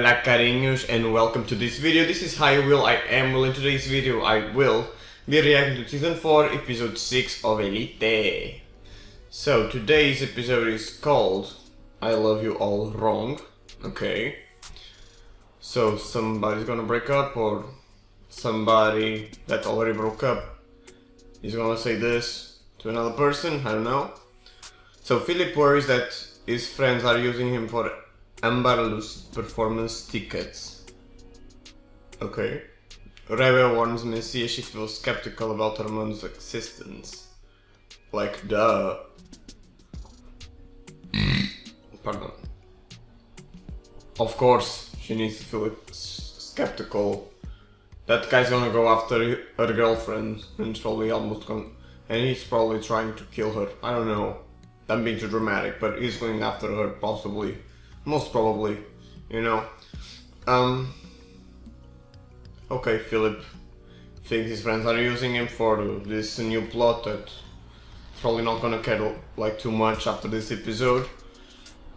Hola cariños and welcome to this video. This is HiWill, I am Will. In today's video I will be reacting to Season 4, Episode 6 of Elite. So today's episode is called I Love You All Wrong. Okay. So somebody's gonna break up, or somebody that already broke up is gonna say this to another person, I don't know. So Philip worries that his friends are using him for Amberlus performance tickets. Okay. Rebe warns Missy as she feels skeptical about Armando's existence. Like, duh. Pardon. Of course, she needs to feel skeptical. That guy's gonna go after her girlfriend, and he's probably he's probably trying to kill her. I don't know. I'm being too dramatic, but he's going after her, possibly. Most probably, you know. Okay, Philip thinks his friends are using him for this new plot that's probably not gonna care like too much after this episode.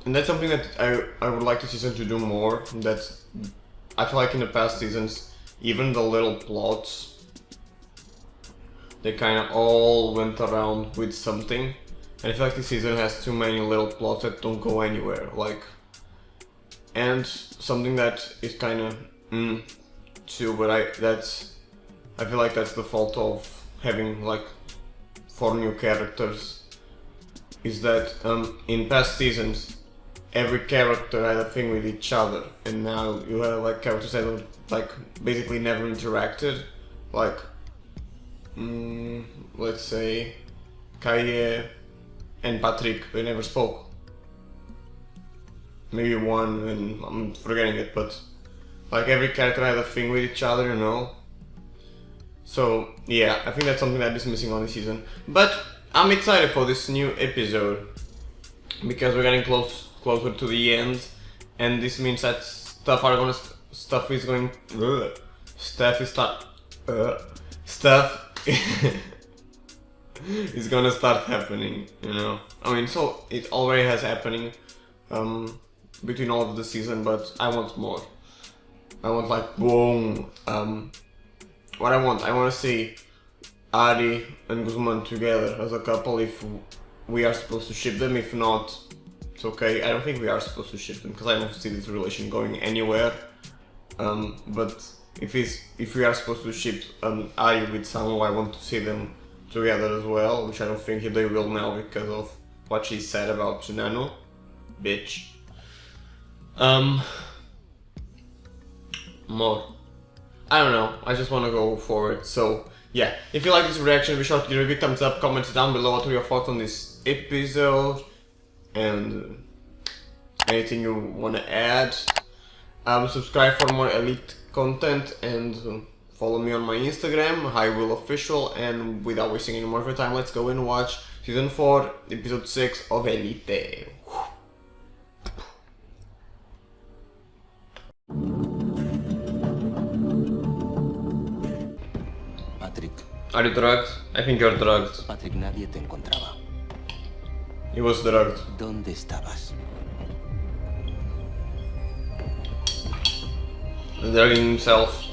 And that's something that I would like the season to do more. That's, I feel like in the past seasons, even the little plots, they kind of all went around with something. And I feel like this season has too many little plots that don't go anywhere. Like, and something that is kind of too, but I feel like that's the fault of having like 4 new characters, is that in past seasons every character had a thing with each other, and now you have like characters that have like basically never interacted, like let's say Kaye and Patrick, they never spoke. Maybe one, and I'm forgetting it, but like every character had a thing with each other, you know. So yeah, I think that's something that is missing on this season. But I'm excited for this new episode because we're getting closer to the end, and this means that stuff is gonna start happening, you know. I mean, so it already has happening between all of the season, but I want more. I want like boom. What I want to see Ari and Guzman together as a couple. If we are supposed to ship them, if not, it's okay. I don't think we are supposed to ship them because I don't see this relation going anywhere. But if we are supposed to ship Ari with someone, I want to see them together as well, which I don't think they will now because of what she said about Nano, bitch. More. I don't know, I just want to go for it. So yeah, if you like this reaction, be sure to give it a big thumbs up, comment down below what are your thoughts on this episode, and anything you want to add. Subscribe for more Elite content, and follow me on my Instagram, HiWill Official. And without wasting any more of your time, let's go and watch Season 4, Episode 6 of Elite. Patrick. Are you drugged? I think you're drugged. Patrick, nadie te encontraba. He was drugged. ¿Dónde estabas? Drugging himself.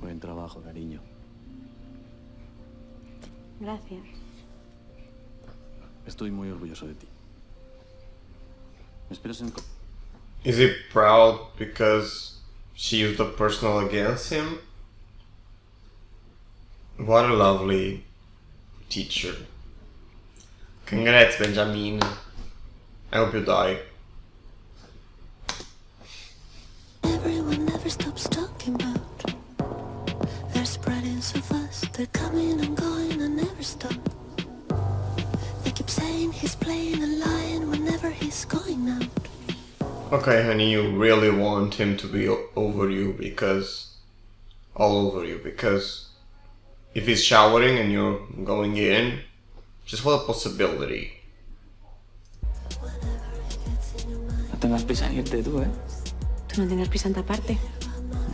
Buen trabajo, cariño. Gracias. Estoy muy orgulloso de ti. ¿Me esperas en... Is he proud because she used the personal against him? What a lovely teacher. Congrats, Benjamin. I hope you die. Everyone never stops talking about. They're spreading so fast, they're coming and going and never stop. They keep saying he's playing a lion whenever he's going out. Okay, honey, you really want him to be over you, because all over you, because if he's showering and you're going in, just what a possibility. No tengas prisa en irte tú, ¿eh? Tú no tienes prisa en taparte.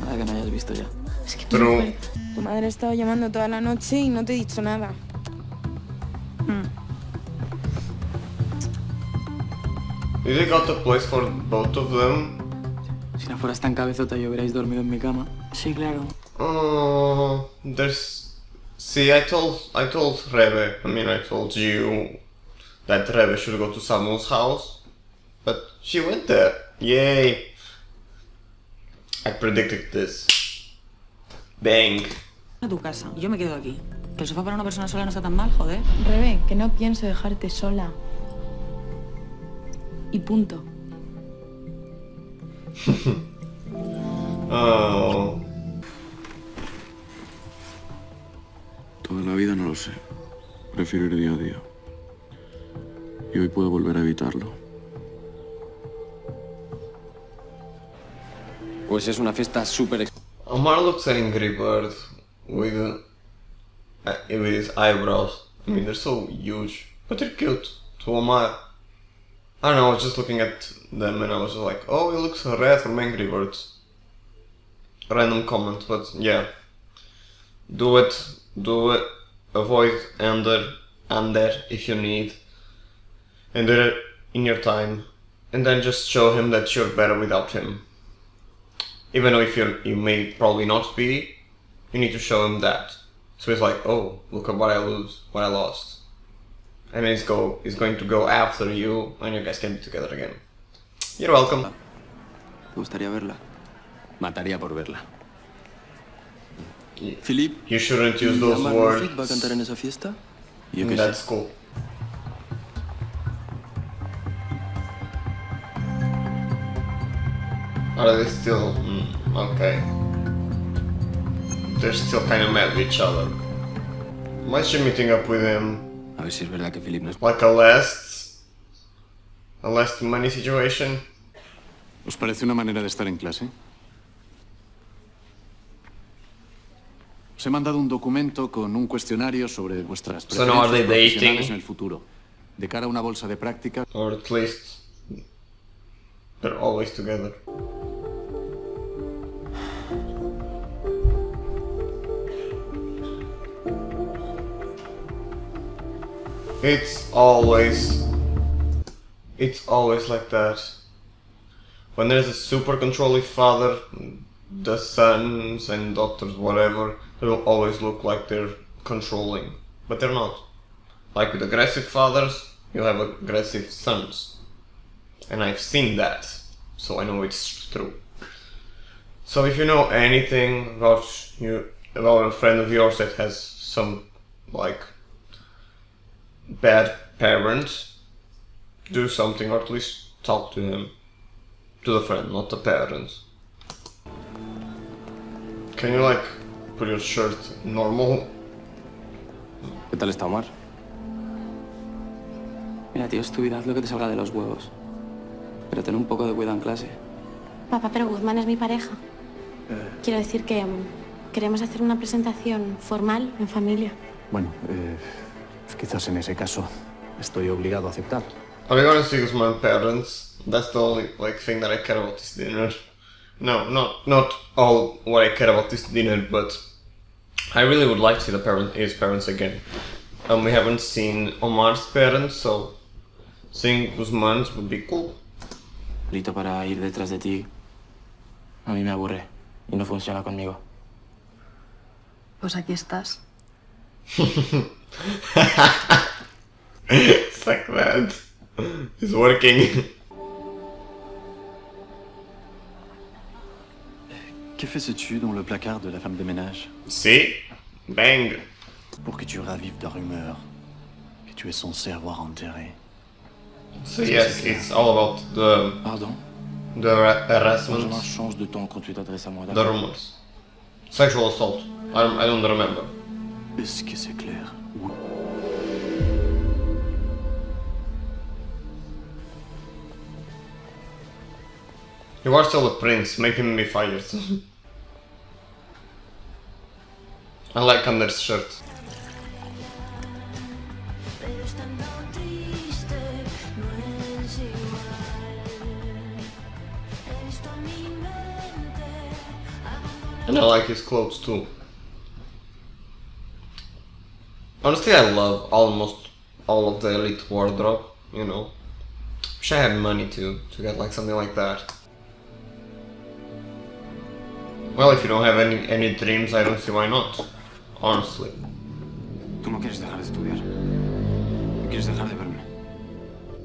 Nada que no hayas visto ya. Es que True. Tu madre ha estado llamando toda la noche y no te he dicho nada. Did they got a place for both of them? Si no fueras tan cabezota y hubierais dormido en mi cama. Sí, claro. Oh, there's... See, I told Rebe, I told you that Rebe should go to Samuel's house, but she went there. Yay! I predicted this. Bang! A tu casa y yo me quedo aquí. Que el sofá para una persona sola no está tan mal, joder. Rebe, que no pienso dejarte sola. Y punto. Oh. Toda la vida no lo sé. Prefiero ir día a día. Y hoy puedo volver a evitarlo. Pues es una fiesta súper... Omar looks Angry Bird with his eyebrows. They're so huge, but they're cute to Omar. I don't know, I was just looking at them and I was just like, oh, he looks red from Angry Birds. Random comment, but yeah. Do it. Avoid Ander if you need. And do it in your time. And then just show him that you're better without him. Even though if you may probably not be, you need to show him that. So he's like, oh, look at what I lost. And he's going to go after you and you guys can be together again. You're welcome. ¿Te gustaría verla? Mataría por verla. Philippe, You shouldn't use those ¿Va a words. cantar en esa fiesta? Yo qué That's sé. cool. Are they still... okay. They're still kind of mad with each other. Why is she meeting up with him? A ver si es verdad que Philippe no es... Like a last money situation? ¿os parece una manera de estar en clase? Os he mandado un documento con un cuestionario sobre vuestras So now are they preferencias profesionales dating? en el futuro. De cara a una bolsa de práctica, Or at least... they're always together. It's always like that. When there's a super controlling father, the sons and daughters, whatever, they will always look like they're controlling. But they're not. Like with aggressive fathers, you have aggressive sons. And I've seen that, so I know it's true. So if you know anything about a friend of yours that has some, like, bad parents, do something or at least talk to him. To the friend, not the parents. Can you like put your shirt normal? ¿Qué tal está Omar? Mira, tío, es tu vida, haz lo que te salga de los huevos. Pero ten un poco de cuidado en clase. Papá, pero Guzmán es mi pareja. Quiero decir que queremos hacer una presentación formal en familia. bueno, quizás en ese caso estoy obligado a aceptar. Are we gonna see Guzman parents? That's the only like thing that I care about this dinner. No, not all what I care about this dinner, but I really would like to see his parents again. We haven't seen Omar's parents, so seeing Guzman's would be cool. Grito para ir detrás de ti. A mí me aburre y no funciona conmigo. Pues aquí estás. It's like that. It's working. Que faisais-tu dans le placard de la femme de ménage? See? Bang. Pour que tu ravives la rumeur que tu es censé avoir enterrée. So yes, it's all about the Pardon? harassment, Benjamin, change de ton quand tu t'adresses à moi, the d'accord? rumors, sexual assault. I don't remember. Est-ce que c'est clair? Oui. You are still a prince, make him be fired. I like Anders' shirt. And I like his clothes too. Honestly, I love almost all of the elite wardrobe, you know. Wish I had money to get like something like that. Well, if you don't have any dreams, I don't see why not. Honestly. Tú no quieres dejar de estudiar. No quieres dejar de verme.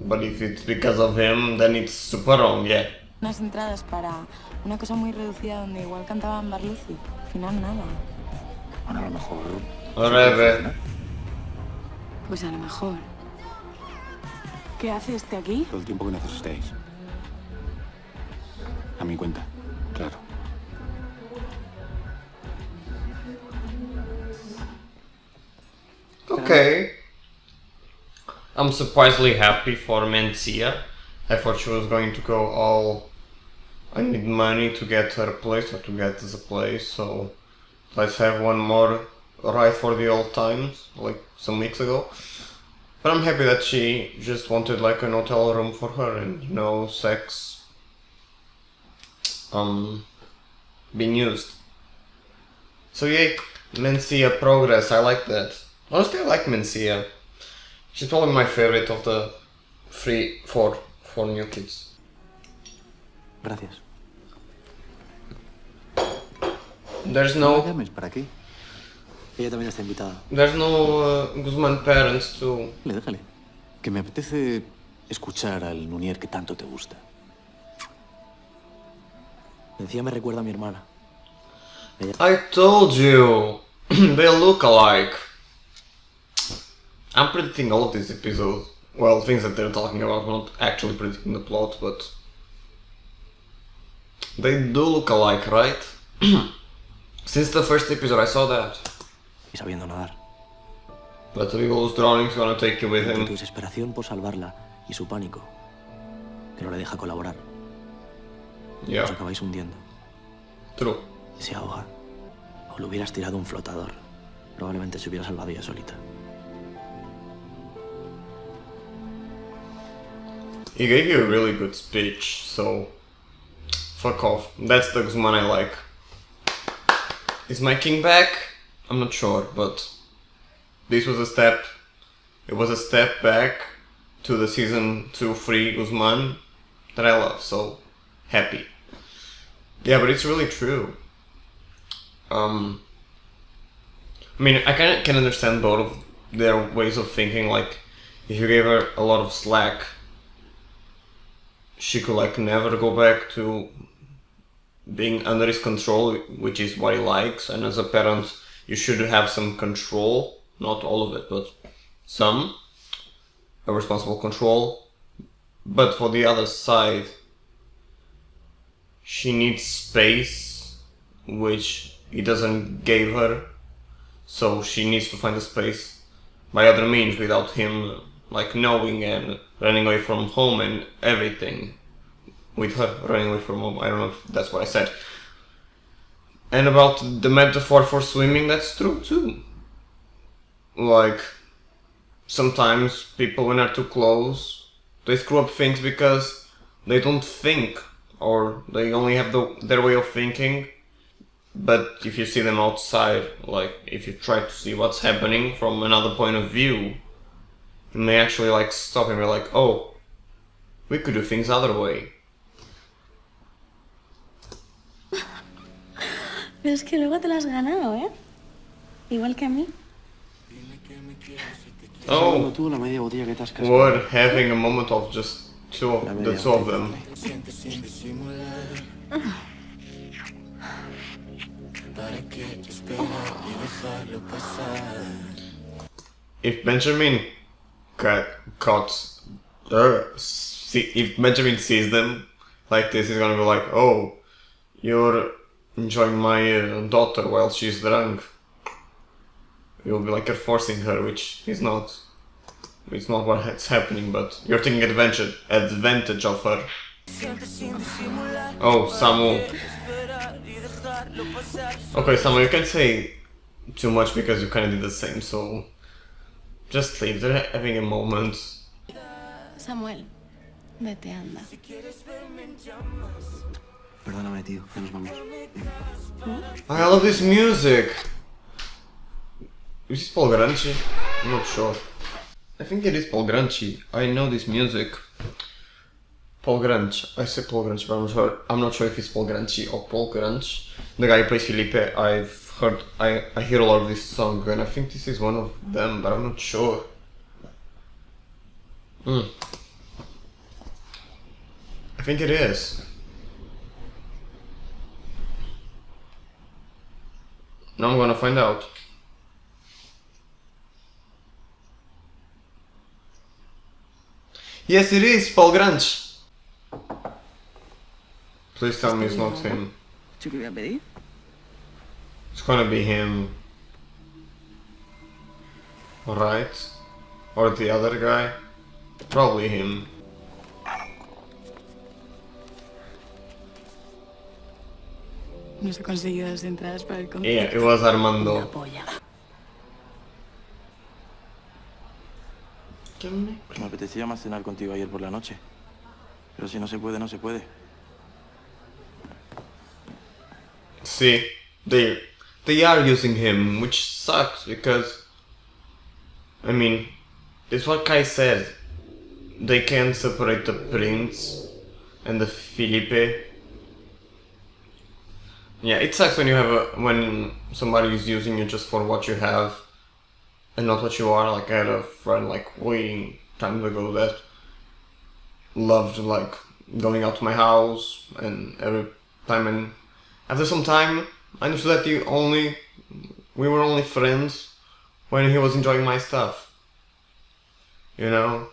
But if it's because of him, then it's super wrong, yeah. Unas entradas para una cosa muy reducida donde igual cantaban Barluci. Al final nada. Bueno, a lo mejor... Whatever. Pues a lo mejor. ¿Qué hace este aquí? Todo el tiempo que necesitéis. A mi cuenta, claro. Okay. I'm surprisingly happy for Mencia. I thought she was going to go all... I need money to get her place or to get the place, so let's have one more ride for the old times, like some weeks ago. But I'm happy that she just wanted like an hotel room for her and no sex being used. So yay, Mencia progress, I like that. Honestly, I like Mencia. She's probably my favorite of the four new kids. Gracias. There's No no... llames, ¿para qué? Ella también está invitada. There's no Guzman parents to... Déjale. Que me apetece escuchar al Nunier que tanto te gusta. Encima me recuerda a mi hermana. I told you! They look alike. I'm predicting all of these episodes. Well, things that they're talking about, not actually predicting the plot, but... They do look alike, right? Since the first episode I saw that. Y sabiendo nadar. But HiWill's drawing's gonna take you with Tu him. desesperación por salvarla y su pánico, que no le deja colaborar. Yeah, Os acabáis hundiendo. true. Se ahoga. O le hubieras tirado un flotador. Probablemente se hubiera salvado ella solita. He gave you a really good speech, so... Fuck off. That's the Guzman I like. Is my king back? I'm not sure, but... This was a step... It was a step back to the season 2-3 Guzman that I love, so... Happy. Yeah, but it's really true. I mean, I kinda can understand both of their ways of thinking, like... If you gave her a lot of slack... She could like never go back to being under his control, which is what he likes, and as a parent you should have some control, not all of it, but some, a responsible control. But for the other side, she needs space, which he doesn't give her, so she needs to find a space by other means without him like knowing and running away from home and everything. With her running away from home, I don't know if that's what I said. And about the metaphor for swimming, that's true too. Like, sometimes people when they're too close, they screw up things because they don't think, or they only have their way of thinking. But if you see them outside, like if you try to see what's happening from another point of view, you may actually like stop and be like, oh, we could do things other way. Pero es que luego te lo has ganado, ¿eh? Igual que a mí. Oh, Tú la media botella que te has cascado. we're having a moment of just the two of them. If Benjamin if Benjamin sees them like this, he's gonna be like, oh, you're enjoying my daughter while she's drunk. You'll be like, you're forcing her, which is not. It's not what's happening, but you're taking advantage of her. Oh, Samu. Okay, Samu, you can't say too much because you kind of did the same, so just leave. They're having a moment. Samuel, vete, anda. Perdóname, tío, ya nos vamos. I love this music. Is this Paul Granchi? I'm not sure. I think it is Paul Granchi. I know this music. Paul Grunch. I say Paul Grunch, but I'm not sure if it's Paul Grunchi or Paul Grunch. The guy who plays Felipe. I hear a lot of this song, and I think this is one of them, but I'm not sure. I think it is. Now I'm gonna find out. Yes, it is Paul Grunch. Please tell me it's not him. ¿Yo qué voy a pedir? It's gonna be him. Right? Or the other guy? Probably him. No se ha conseguido las entradas para el concierto. Yeah, it was Armando. Me apetecía más cenar contigo ayer por la noche. Pero si no se puede, no se puede. See, they are using him, which sucks because, I mean, it's what Kai said. They can't separate the Prince and the Felipe. Yeah, it sucks when you have when somebody is using you just for what you have and not what you are. Like I had a friend like way time ago that loved like going out to my house and every time, and after some time I understood that we were only friends when he was enjoying my stuff, you know,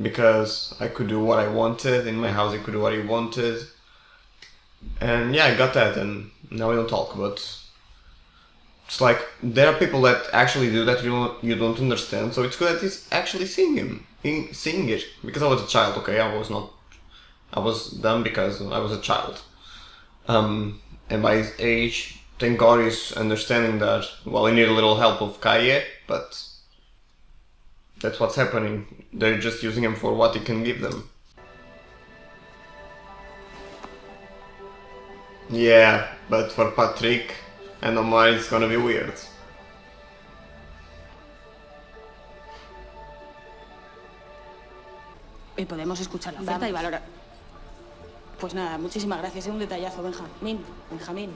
because I could do what I wanted in my house. He could do what he wanted, and yeah, I got that, and now we don't talk. But it's like there are people that actually do that you don't understand. So it's good that he's actually seeing it. Because I was a child, okay, I was dumb because I was a child. And by his age, thank God he's understanding that, well, he need a little help of Kaye, but that's what's happening. They're just using him for what he can give them. Yeah, but for Patrick and Omar it's gonna be weird. Y podemos escuchar la oferta y valorar. Pues nada, muchísimas gracias. Es un detallazo, Benjamín.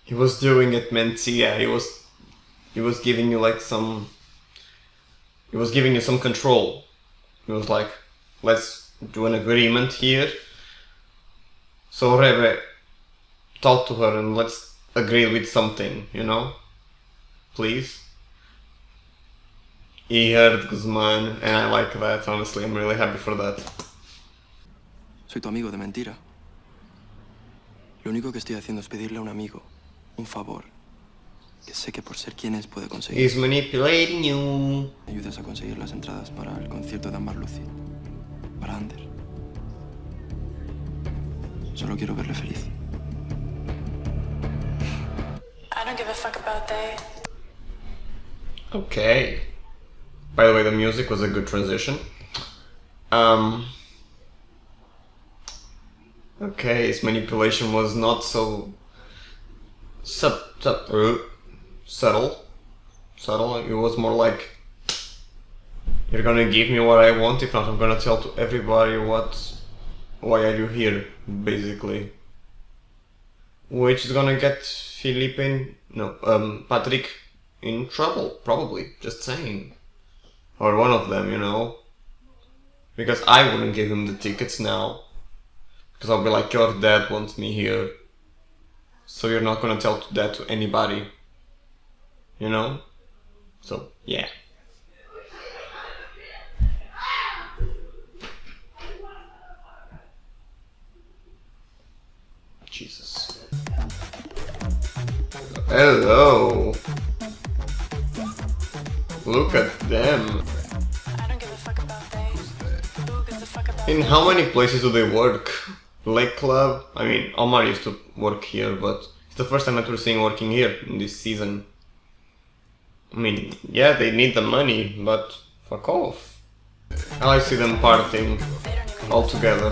He was doing it mentía. He was giving you like some. He was giving you some control. He was like, let's do an agreement here. So Rebe, talk to her and let's agree with something, you know? Please. He heard Guzman, and I like that, honestly. I'm really happy for that. Soy tu amigo de mentira. Lo único que estoy haciendo es pedirle a un amigo un favor que sé que por ser quien es puede conseguir. He's manipulating you. Me ayudas a conseguir las entradas para el concierto de Ambar Lucy. Para Ander. Solo quiero verle feliz. I don't give a fuck about that. Okay. By the way, the music was a good transition. Okay, his manipulation was not so subtle. It was more like, you're gonna give me what I want, if not I'm gonna tell to everybody why are you here, basically. Which is gonna get Patrick in trouble, probably, just saying. Or one of them, you know. Because I wouldn't give him the tickets now. Because I'll be like, your dad wants me here. So you're not gonna tell that to anybody. You know? So, yeah. Jesus. Hello. Look at them. In how many places do they work? Lake Club? I mean, Omar used to work here, but it's the first time that we're seeing working here in this season. I mean, yeah, they need the money, but fuck off. I like to see them partying all together.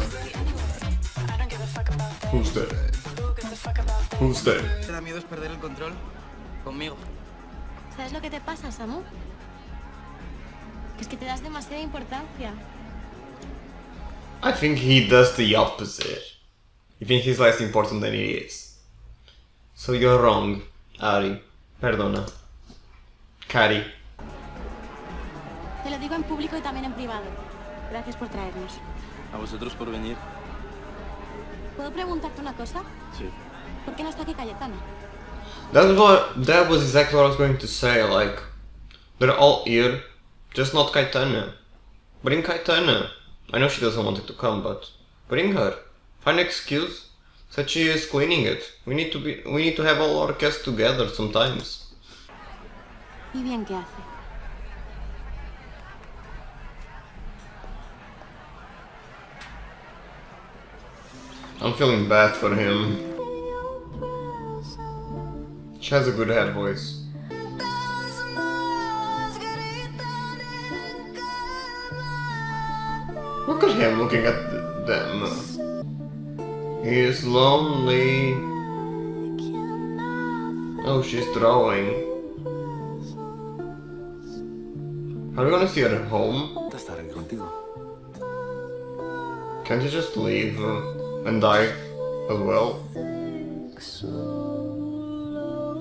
Who's there? Who's there? ¿Te da miedo perder el control? Conmigo. ¿Sabes lo que te pasa, Samu? Que es que te das demasiada importancia. I think he does the opposite. You think he's less important than he is. So you're wrong, Ari. Perdona. Cari. Te lo digo en público y también en privado. Gracias por traernos. A vosotros por venir. ¿Puedo preguntarte una cosa? Sí. ¿Por qué no está aquí Cayetana? That was exactly what I was going to say, like, they're all here, just not Cayetana. Bring Cayetana. I know she doesn't want it to come, but bring her. Find an excuse. Said she is cleaning it. We need to have all our cast together sometimes. ¿Y bien qué hace? I'm feeling bad for him. She has a good head voice. Look at him looking at them. He is lonely. Oh, she's drawing. Are we gonna see her at home? Can't you just leave and die as well?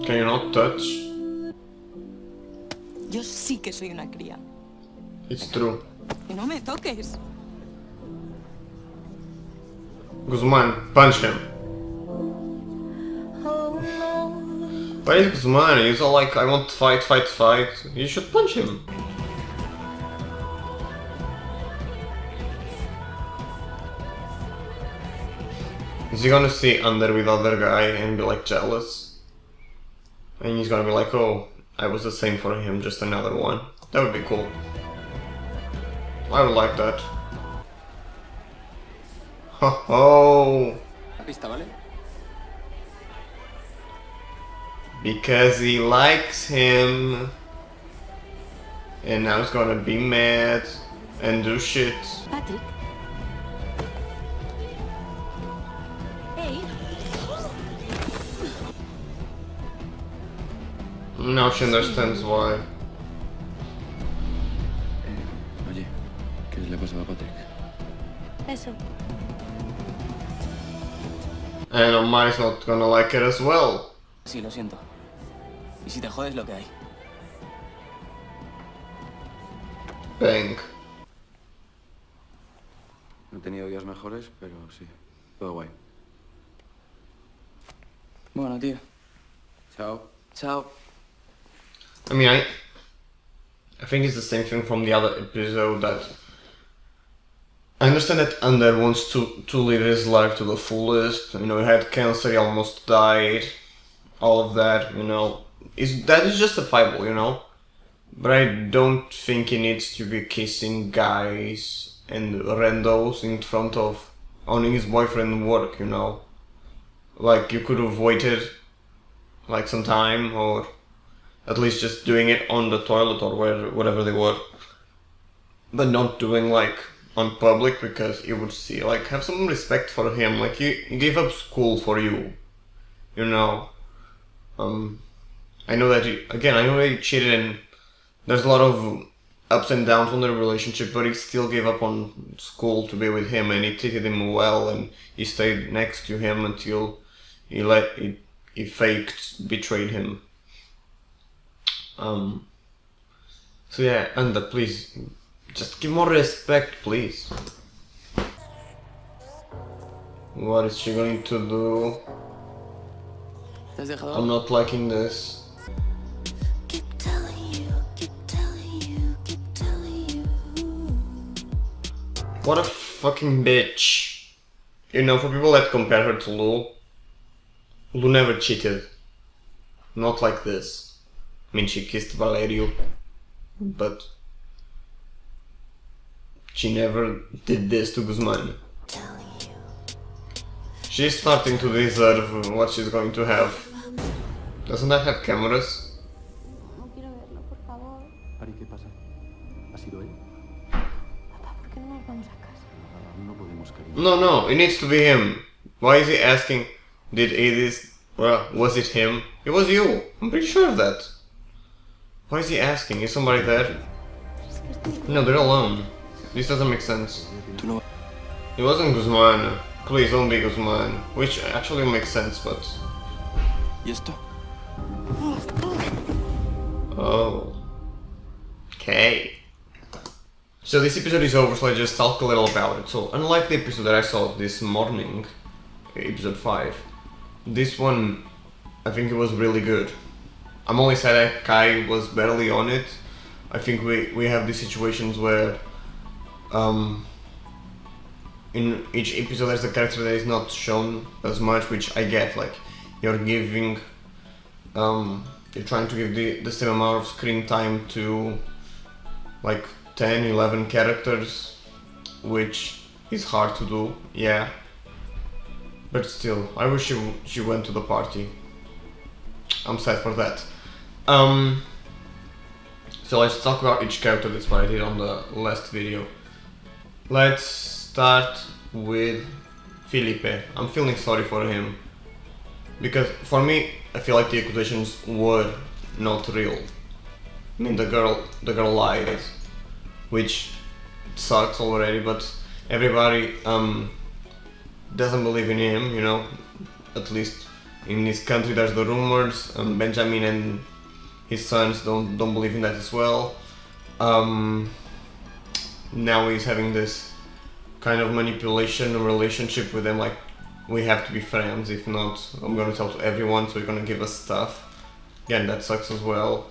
Can you not touch? Yo sí que soy una cría. It's true. Y no me toques. Guzman, punch him. Why is Guzman? He's all like, I want to fight, fight, fight. You should punch him. Is he gonna see Under with other guy and be like jealous? And he's gonna be like, oh, I was the same for him, just another one. That would be cool. I would like that. Ho ho! Because he likes him. And now he's gonna be mad and do shit. Patrick. Hey. Now she understands why. Oye, ¿qué le ha pasado a Patrick? Eso. And Omari's not gonna like it as well. Sí, lo siento. Y si te jodes, lo que hay. Bang. No he tenido días mejores, pero sí, todo guay. Bueno, tío. Chao. Chao. I mean, I think it's the same thing from the other episode that I understand that Under wants to live his life to the fullest. You know, he had cancer, he almost died, all of that, you know. That is justifiable, you know. But I don't think he needs to be kissing guys and randos in front of owning his boyfriend work, you know. Like, you could have waited like some time, or at least just doing it on the toilet or whatever they were. But not doing like on public, because you would see, like, have some respect for him. Like, he gave up school for you, you know. I know that I know that he cheated and there's a lot of ups and downs on their relationship, but he still gave up on school to be with him, and he treated him well, and he stayed next to him until he faked betrayed him. So yeah, Under, please, just give more respect, please. What is she going to do? ¿Te has dejado? I'm not liking this. Keep telling you, keep telling you, keep telling you. What a fucking bitch. You know, for people that compare her to Lu never cheated. Not like this. I mean, she kissed Valerio, but she never did this to Guzman. She's starting to deserve what she's going to have. Doesn't that have cameras? No quiero verlo, por favor. Ari, ¿qué pasa? ¿Ha sido él? Papá, ¿por qué no nos vamos a casa? No podemos, cariño. No, it needs to be him. Why is he asking, was it him? It was you. I'm pretty sure of that. Why is he asking? Is somebody there? No, they're alone. This doesn't make sense. Tú no... It wasn't Guzman. Please don't be Guzman. Which actually makes sense, but... ¿Y esto? Oh. Okay. So this episode is over, so I just talk a little about it. So unlike the episode that I saw this morning, episode 5, this one, I think it was really good. I'm only sad that Kai was barely on it. I think we have these situations where in each episode there's a character that is not shown as much, which I get, like you're giving you're trying to give the same amount of screen time to like 10, 11 characters, which is hard to do, yeah. But still, I wish she went to the party. I'm sad for that. So let's talk about each character. That's what I did on the last video. Let's start with Felipe. I'm feeling sorry for him. Because for me, I feel like the accusations were not real. I mean, the girl lied, which sucks already, but everybody doesn't believe in him, you know. At least in this country there's the rumors, Benjamin and his sons don't believe in that as well. Now he's having this kind of manipulation relationship with them, like we have to be friends, if not I'm gonna tell to everyone, so you're gonna give us stuff. Yeah, and that sucks as well.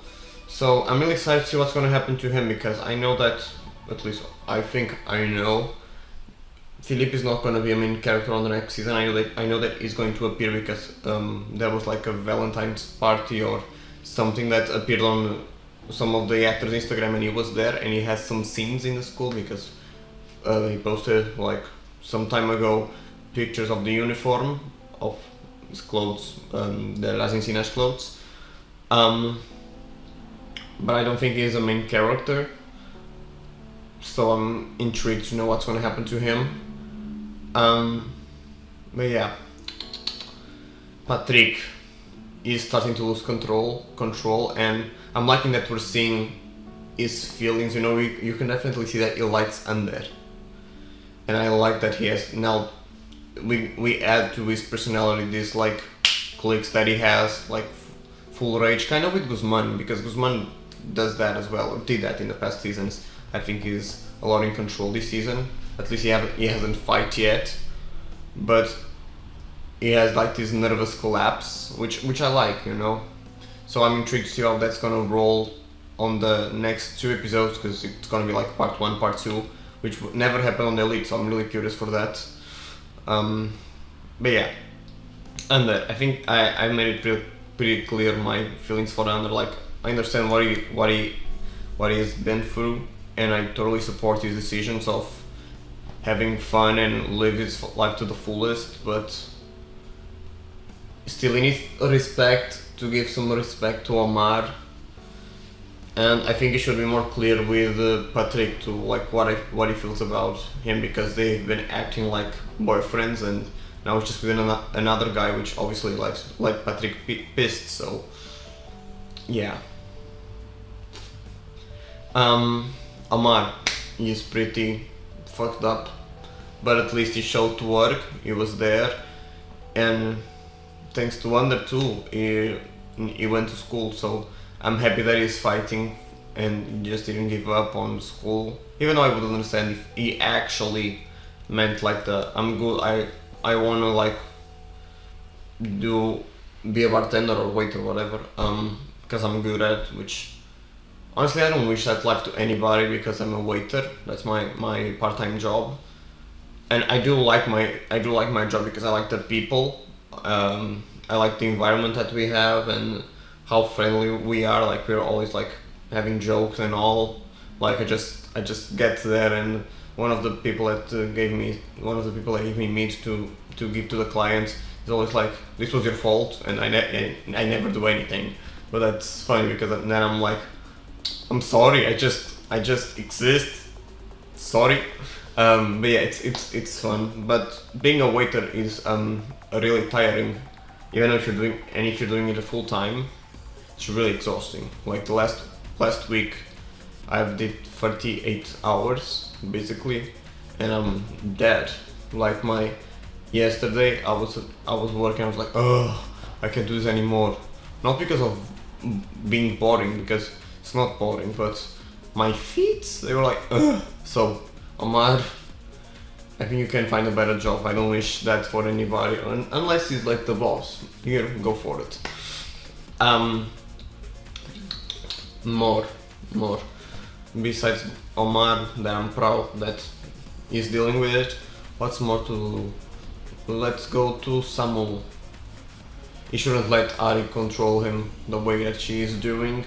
So I'm really excited to see what's gonna happen to him, because I know that, at least I think I know, Philippe is not gonna be a main character on the next season. I know that he's going to appear because there was like a Valentine's party or something that appeared on some of the actors' Instagram, and he was there, and he has some scenes in the school because he posted like some time ago pictures of the uniform of his clothes, the Las Encinas clothes. But I don't think he's a main character, so I'm intrigued to know what's going to happen to him. But yeah, Patrick is starting to lose control, and I'm liking that we're seeing his feelings. You know, you can definitely see that he likes Ander, and I like that he has now. We add to his personality these like clicks that he has, like full rage, kind of with Guzman, because Guzman does that as well, or did that in the past seasons. I think he's a lot in control this season. At least he hasn't fight yet, but he has like this nervous collapse, which I like, you know. So I'm intrigued to see how that's gonna roll on the next 2 episodes, because it's gonna be like part 1, part 2, which never happened on the Elite. So I'm really curious for that. But yeah, Ander, I think I made it pretty clear my feelings for Ander. Like, I understand what he has been through, and I totally support his decisions of having fun and live his life to the fullest, but still he needs respect, to give some respect to Omar, and I think he should be more clear with Patrick to like what he feels about him, because they've been acting like boyfriends, and now it's just with another guy, which obviously like Patrick pissed. So yeah. Omar is pretty fucked up, but at least he showed to work, he was there, and thanks to Ander too, he went to school, so I'm happy that he's fighting and just didn't give up on school, even though I would understand if he actually meant like I'm good, I wanna like be a bartender or waiter or whatever, because I'm good at it, which honestly I don't wish that life to anybody, because I'm a waiter, that's my part-time job, and I do like my job because I like the people, I like the environment that we have and how friendly we are. Like, we're always like having jokes and all. Like, I just get there, and one of the people that gave me meat to give to the clients is always like, "This was your fault," and I never do anything. But that's funny, because then I'm like, I'm sorry, I just exist. Sorry. But yeah, it's fun. But being a waiter is really tiring. Even if you're doing it full time, it's really exhausting. Like the last last week I did 38 hours basically, and I'm dead. Like yesterday I was working, I was like, oh, I can't do this anymore. Not because of being boring, because it's not boring, but my feet, they were like, ugh. So Omar, I think you can find a better job. I don't wish that for anybody, unless he's like the boss. Here, go for it. More. Besides Omar, that I'm proud that he's dealing with it. What's more to do? Let's go to Samuel. He shouldn't let Ari control him the way that she is doing.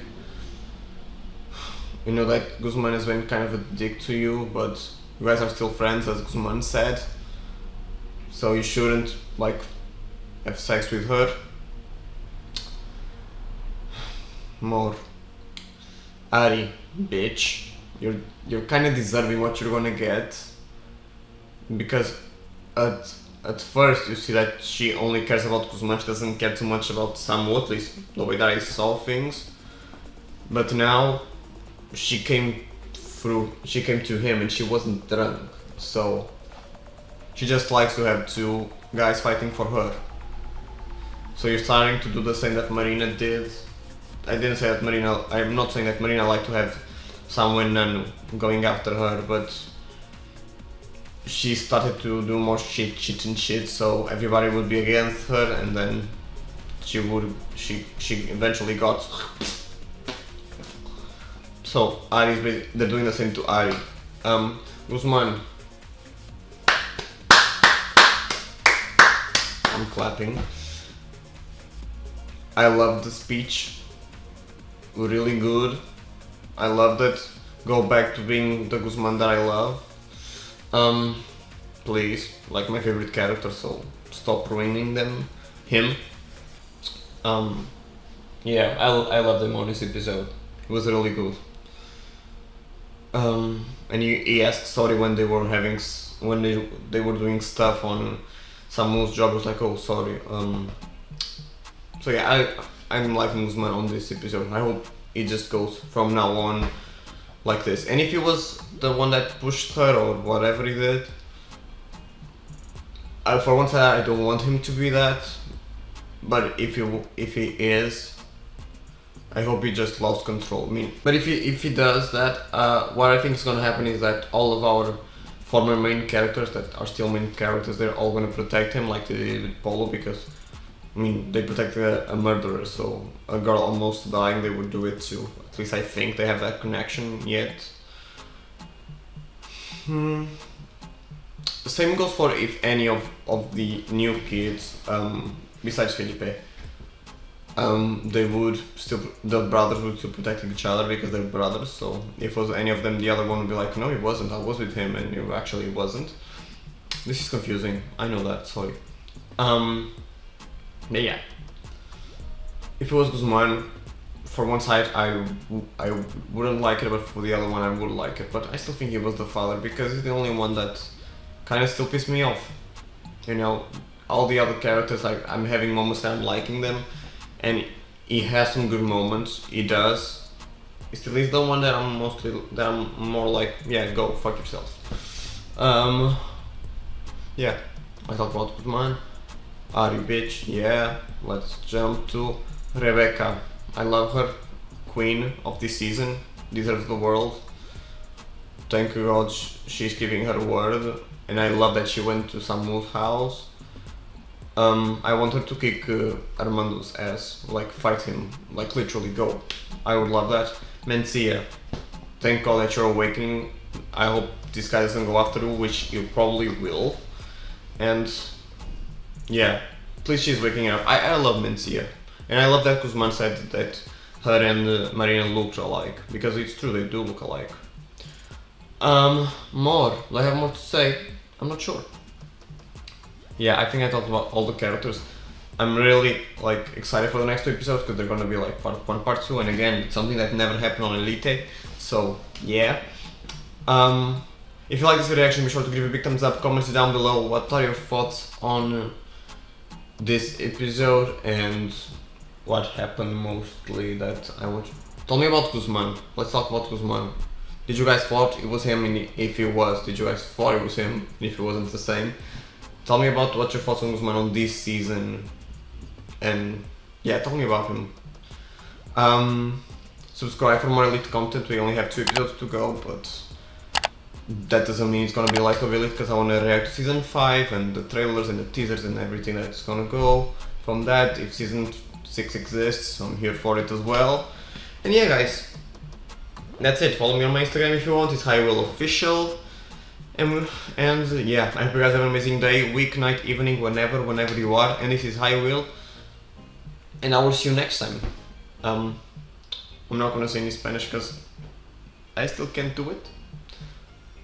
You know that Guzman has been kind of a dick to you, but you guys are still friends, as Guzman said. So you shouldn't like have sex with her. More. Ari, bitch, you're kind of deserving what you're gonna get, because at first you see that she only cares about Guzman, she doesn't care too much about Samuel, at least the way that I saw things. But now she came to him and she wasn't drunk, so she just likes to have two guys fighting for her. So you're starting to do the same that Marina did. I didn't say that Marina, I'm not saying that Marina liked to have someone and going after her, but she started to do more shit, so everybody would be against her, and then she eventually got. So they're doing the same to Ari. Guzman. I'm clapping. I love the speech. Really good. I loved it. Go back to being the Guzman that I love. Please, like my favorite character, so stop ruining him. Yeah, I loved him on this episode. It was really good. And he asked sorry when they were they were doing stuff on Samuel's job. He was like, oh, sorry. So yeah, I'm liking Guzman on this episode. I hope it just goes from now on like this. And if he was the one that pushed her or whatever he did, for once I don't want him to be that. But if he is, I hope he just lost control. I mean, but if he does that, what I think is gonna happen is that all of our former main characters that are still main characters, they're all gonna protect him like they did with Polo, because I mean, they protected a murderer, so a girl almost dying, they would do it too. At least I think they have that connection yet. Same goes for if any of the new kids, besides Felipe, the brothers would still protect each other because they're brothers. So if it was any of them, the other one would be like, no, he wasn't, I was with him, and you actually wasn't. This is confusing, I know that, sorry. But yeah, if it was Guzman, for one side I wouldn't like it, but for the other one I would like it. But I still think he was the father, because he's the only one that kind of still pissed me off. You know, all the other characters, like, I'm having moments that I'm liking them, and he has some good moments, he does. He still is the one that I'm more like, yeah, go fuck yourself. Yeah, I talked about Guzman. Ari, bitch, yeah. Let's jump to Rebecca. I love her. Queen of this season. Deserves the world. Thank God she's keeping her word. And I love that she went to Samuel's house. I want her to kick Armando's ass. Like, fight him. Like, literally go. I would love that. Mencia. Thank God that you're awakening. I hope this guy doesn't go after you, which you probably will. And yeah, please, she's waking up. I love Mencia. And I love that Guzman said that her and Marina looked alike, because it's true, they do look alike. More. Do I have more to say? I'm not sure. Yeah, I think I talked about all the characters. I'm really like excited for the next two episodes, because they're gonna be like part 1, part 2, and again, it's something that never happened on Elite. So yeah. If you like this reaction, be sure to give it a big thumbs up. Comment down below what are your thoughts on this episode and what happened mostly that I want tell me about Guzman. Let's talk about Guzman. Did you guys thought it was him? And if he was, did you guys thought it was him? And if it wasn't the same? Tell me about what your thoughts on Guzman on this season. And yeah, tell me about him. Subscribe for more elite content. We only have 2 episodes to go, but that doesn't mean it's gonna be like of elite, because I wanna react to season 5 and the trailers and the teasers and everything that's gonna go from that. If season 6 exists, I'm here for it as well. And yeah, guys, that's it. Follow me on my Instagram if you want. It's HiWill official. And yeah, I hope you guys have an amazing day, week, night, evening, whenever you are. And this is HiWill, and I will see you next time. I'm not gonna say in Spanish because I still can't do it.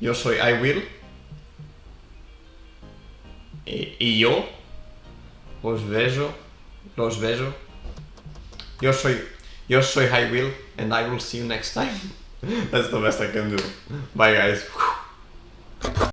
Yo soy I Will. Y yo los vejo. Yo soy HiWill, and I will see you next time. That's the best I can do. Bye, guys.